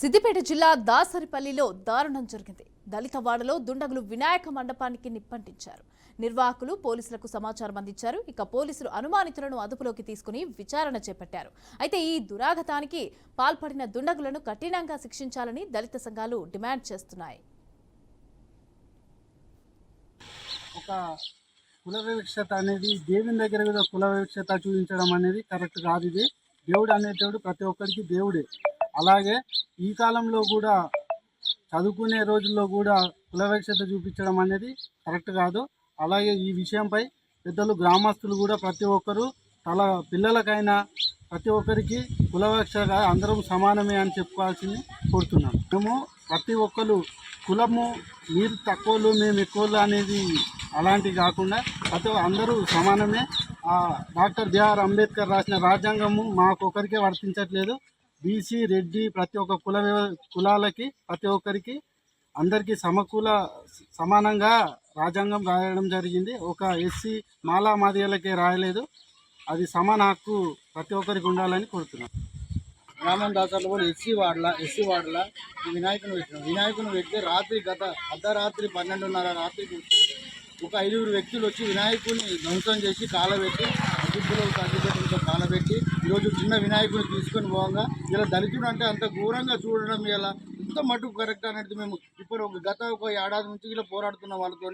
సిద్దిపేట జిల్లా దాసరిపల్లిలో దారుణం జరిగింది. దళిత వాడలో దుండగులు వినాయక మండపానికి నిప్పంటించారు. నిర్వాహకులు పోలీసులకు సమాచారం అందించారు. ఇక పోలీసులు అనుమానితులను అదుపులోకి తీసుకుని విచారణ చేపట్టారు. అయితే ఈ దురాఘాతానికి పాల్పడిన దుండగులను కఠినంగా శిక్షించాలని దళిత సంఘాలు డిమాండ్ చేస్తున్నాయి. ఒక కుల వివక్షత అనేది దేవుని దగ్గర కూడా కుల వివక్షత చూపించడం అనేది కరెక్ట్ కాదు. ఇది దేవుడు అనేటోడు ప్రతి ఒక్కరికి దేవుడే. అలాగే ఈ కాలంలో కూడా చదువుకునే రోజుల్లో కూడా కుల వివక్షత చూపించడం అనేది కరెక్ట్ కాదు. అలాగే ఈ విషయంపై పెద్దలు గ్రామస్తులు కూడా ప్రతి ఒక్కరు తల పిల్లలకైనా ప్రతి ఒక్కరికి కుల వివక్షగా అందరం సమానమే అని చెప్పుకోవాల్సింది కోరుతున్నాను. మేము ప్రతి ఒక్కరు కులము మీరు తక్కువలు మేము ఎక్కువలు అనేది అలాంటివి కాకుండా అందరూ సమానమే. డాక్టర్ బిఆర్ అంబేద్కర్ రాసిన రాజ్యాంగము మాకొకరికే వర్తించట్లేదు. బీసీ రెడ్డి ప్రతి ఒక్క కులాలకి ప్రతి ఒక్కరికి అందరికీ సమానంగా రాజ్యాంగం రాయడం జరిగింది. ఒక ఎస్సీ మాలా మాదిగలకే రాయలేదు. అది సమాన హక్కు ప్రతి ఒక్కరికి ఉండాలని కోరుతున్నాను. గ్రామం దాసర్లో కూడా ఎస్సీ వార్డుల వినాయకుని పెడితే అర్ధరాత్రి 12:30 రాత్రికి ఒక 5 వ్యక్తులు వచ్చి వినాయకుడిని ధ్వంసం చేసి కాలబెట్టి అగ్గిపులో అగ్గిపెట్టడంతో కాలబెట్టి ఈరోజు చిన్న వినాయకుడిని తీసుకొని పోగా ఇలా దళితుడు అంటే అంత ఘోరంగా చూడడం ఇలా ఇంత మటుకు కరెక్ట్ అనేది మేము ఇప్పుడు గత ఒక ఏడాది నుంచి ఇలా పోరాడుతున్న వాళ్ళతో